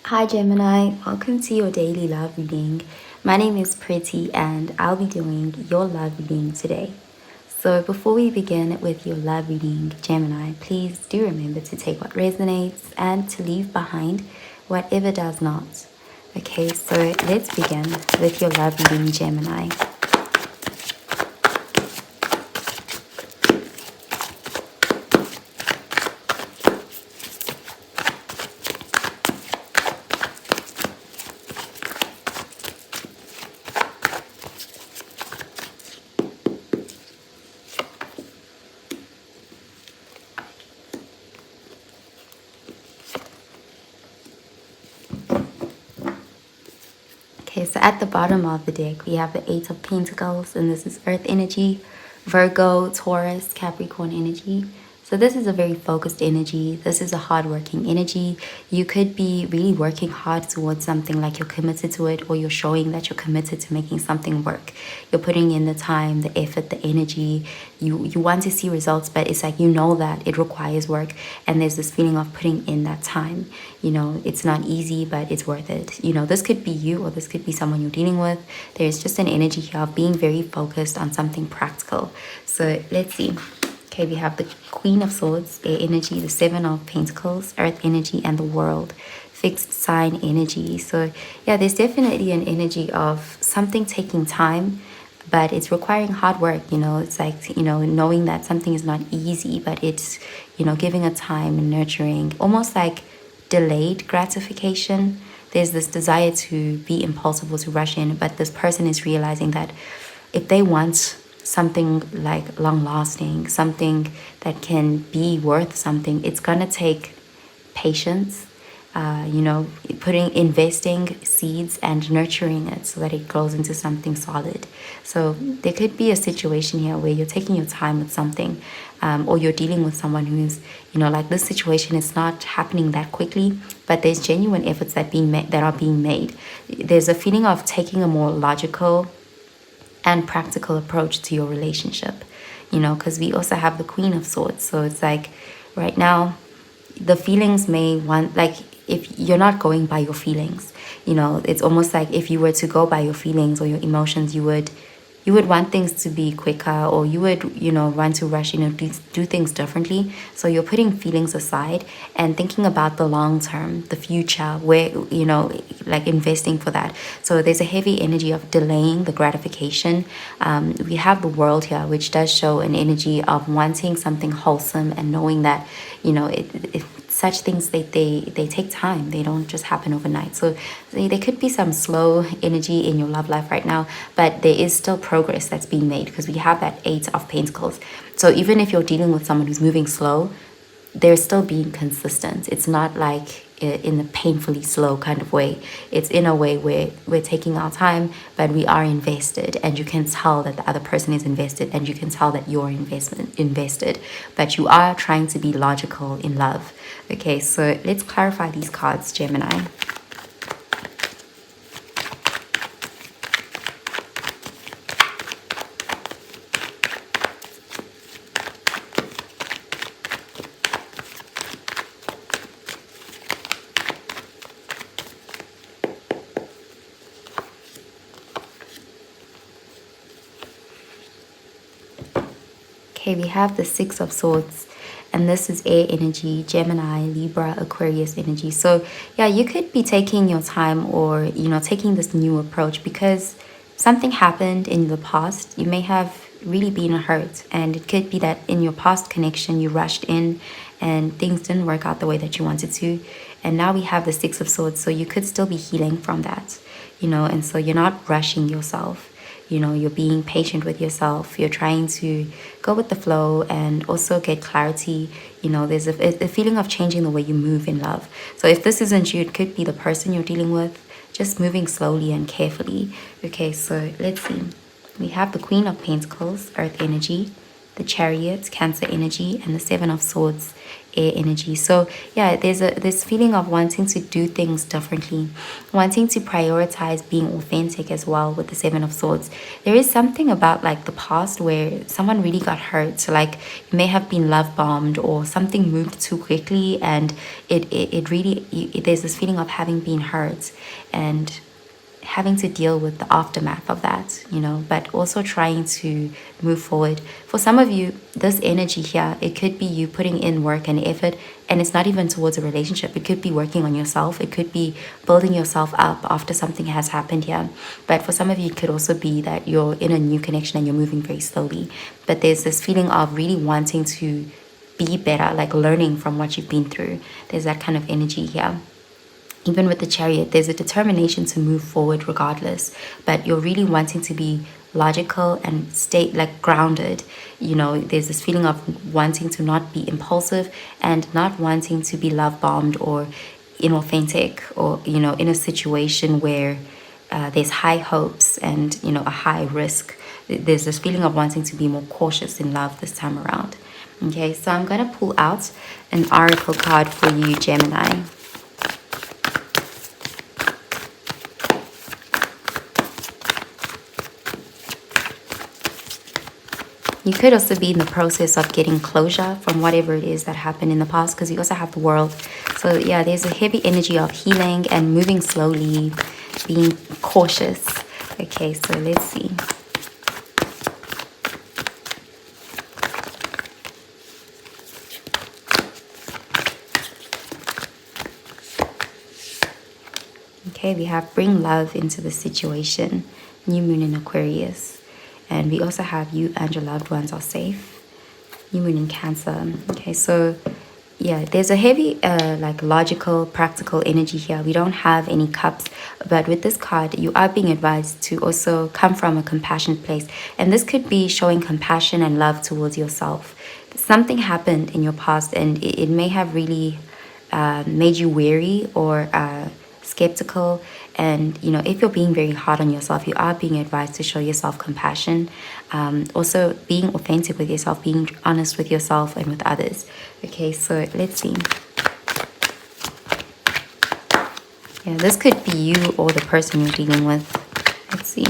Hi Gemini, welcome to your daily love reading. My name is Pretty and I'll be doing your love reading today. So before we begin with your love reading, Gemini, please do remember to take what resonates and to leave behind whatever does not. Okay, so let's begin with your love reading, Gemini. Okay, so at the bottom of the deck, we have the Eight of Pentacles, and this is Earth energy, Virgo, Taurus, Capricorn energy. So this is a very focused energy. This is a hardworking energy. You could be really working hard towards something, like you're committed to it, or you're showing that you're committed to making something work. You're putting in the time, the effort, the energy. You want to see results, but it's like you know that it requires work, and there's this feeling of putting in that time. You know, it's not easy, but it's worth it. You know, this could be you, or this could be someone you're dealing with. There's just an energy here of being very focused on something practical. So let's see. Okay, we have the Queen of Swords, air energy, the Seven of Pentacles, earth energy, and the World, fixed sign energy. So yeah, there's definitely an energy of something taking time, but it's requiring hard work. You know, it's like, you know, knowing that something is not easy, but it's, you know, giving a time and nurturing, almost like delayed gratification. There's this desire to be impulsive, to rush in, but this person is realizing that if they want something like long lasting, something that can be worth something, it's gonna take patience, you know, investing seeds and nurturing it so that it grows into something solid. So there could be a situation here where you're taking your time with something, or you're dealing with someone who's, you know, like this situation is not happening that quickly, but there's genuine efforts that are being made. There's a feeling of taking a more logical and practical approach to your relationship, you know, because we also have the Queen of Swords. So it's like right now the feelings may want, like, if you're not going by your feelings, you know, it's almost like if you were to go by your feelings or your emotions, you would want things to be quicker, or you would, you know, want to rush, you know, do things differently. So you're putting feelings aside and thinking about the long term, the future, where, you know, like investing for that. So there's a heavy energy of delaying the gratification. We have the World here, which does show an energy of wanting something wholesome and knowing that, you know, such things, they take time. They don't just happen overnight. So there could be some slow energy in your love life right now, but there is still progress that's being made, because we have that Eight of Pentacles. So even if you're dealing with someone who's moving slow, they're still being consistent. It's not like in a painfully slow kind of way. It's in a way where we're taking our time, but we are invested, and you can tell that the other person is invested, and you can tell that you're invested, but you are trying to be logical in love. Okay, so let's clarify these cards, Gemini. Okay, we have the Six of Swords, and this is air energy, Gemini, Libra, Aquarius energy. So yeah, you could be taking your time, or, you know, taking this new approach because something happened in the past. You may have really been hurt, and it could be that in your past connection you rushed in and things didn't work out the way that you wanted to. And now we have the Six of Swords, so you could still be healing from that, you know, and so you're not rushing yourself. You know, you're being patient with yourself. You're trying to go with the flow and also get clarity. You know, there's a feeling of changing the way you move in love. So if this isn't you, it could be the person you're dealing with, just moving slowly and carefully. Okay, so let's see. We have the Queen of Pentacles, earth energy, the Chariot, Cancer energy, and the Seven of Swords, air energy. So yeah, there's this feeling of wanting to do things differently, wanting to prioritize being authentic as well with the Seven of Swords. There is something about like the past where someone really got hurt. So like you may have been love bombed or something moved too quickly, and it really, there's this feeling of having been hurt and having to deal with the aftermath of that, you know, but also trying to move forward. For some of you, this energy here, it could be you putting in work and effort, and it's not even towards a relationship. It could be working on yourself. It could be building yourself up after something has happened here. But for some of you, it could also be that you're in a new connection and you're moving very slowly. But there's this feeling of really wanting to be better, like learning from what you've been through. There's that kind of energy here. Even with the Chariot, there's a determination to move forward regardless, but you're really wanting to be logical and stay like grounded. You know, there's this feeling of wanting to not be impulsive and not wanting to be love bombed or inauthentic, or, you know, in a situation where there's high hopes and, you know, a high risk. There's this feeling of wanting to be more cautious in love this time around. Okay, so I'm going to pull out an oracle card for you, Gemini. You could also be in the process of getting closure from whatever it is that happened in the past, because you also have the World. So yeah, there's a heavy energy of healing and moving slowly, being cautious. Okay, so let's see. Okay, we have bring love into the situation, new moon in Aquarius. And we also have you and your loved ones are safe, new moon in Cancer. Okay, so yeah, there's a heavy like logical, practical energy here. We don't have any cups, but with this card, you are being advised to also come from a compassionate place. And this could be showing compassion and love towards yourself. Something happened in your past, and it may have really made you weary or skeptical. And you know, if you're being very hard on yourself, you are being advised to show yourself compassion. Also being authentic with yourself, being honest with yourself and with others. Okay, so let's see. Yeah, this could be you or the person you're dealing with. Let's see.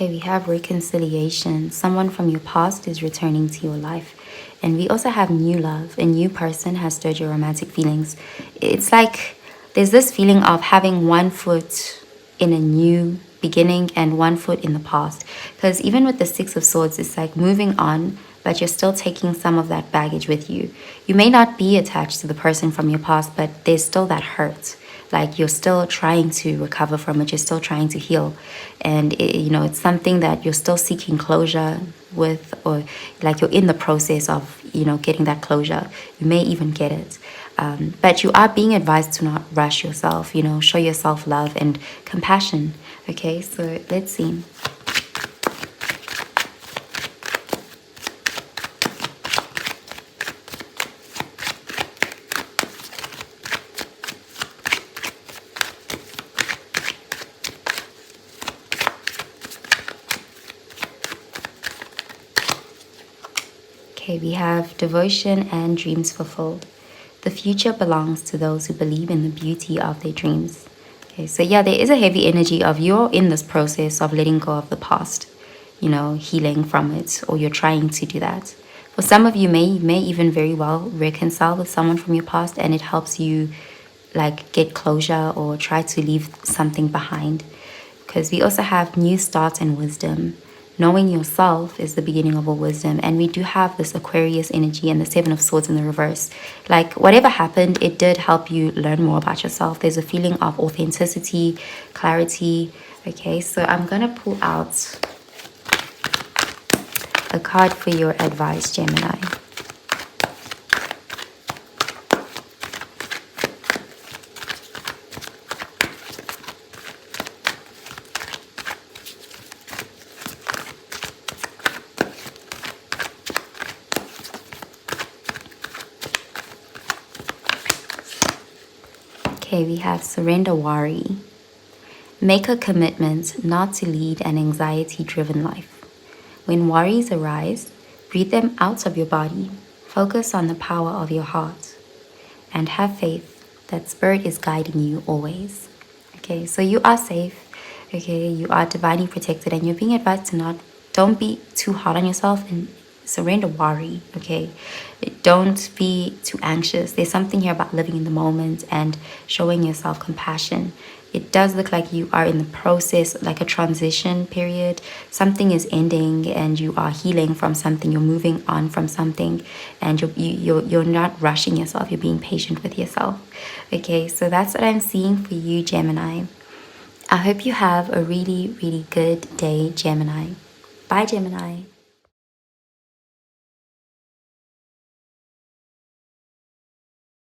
Okay, we have reconciliation. Someone from your past is returning to your life. And we also have new love. A new person has stirred your romantic feelings. It's like there's this feeling of having one foot in a new beginning and one foot in the past. Because even with the Six of Swords, it's like moving on, but you're still taking some of that baggage with you. You may not be attached to the person from your past, but there's still that hurt. Like you're still trying to recover from it. You're still trying to heal. And, you know, it's something that you're still seeking closure with, or like you're in the process of, you know, getting that closure. You may even get it. But you are being advised to not rush yourself, you know, show yourself love and compassion. Okay, so let's see. Okay, we have devotion and dreams fulfilled. The future belongs to those who believe in the beauty of their dreams. Okay, so yeah, there is a heavy energy of you're in this process of letting go of the past, you know, healing from it, or you're trying to do that. For some of you, may even very well reconcile with someone from your past, and it helps you like get closure or try to leave something behind. Because we also have new starts and wisdom. Knowing yourself is the beginning of all wisdom. And we do have this Aquarius energy and the Seven of Swords in the reverse. Like whatever happened, it did help you learn more about yourself. There's a feeling of authenticity, clarity. Okay, so I'm going to pull out a card for your advice, Gemini. Okay, we have surrender worry. Make a commitment not to lead an anxiety-driven life. When worries arise, breathe them out of your body. Focus on the power of your heart and have faith that Spirit is guiding you always. Okay, so you are safe. Okay, you are divinely protected, and you're being advised to don't be too hard on yourself and surrender worry. Okay, don't be too anxious. There's something here about living in the moment and showing yourself compassion. It does look like you are in the process, like a transition period. Something is ending and you are healing from something. You're moving on from something, and you're not rushing yourself. You're being patient with yourself. Okay, so that's what I'm seeing for you, Gemini. I hope you have a really, really good day, Gemini. Bye, Gemini.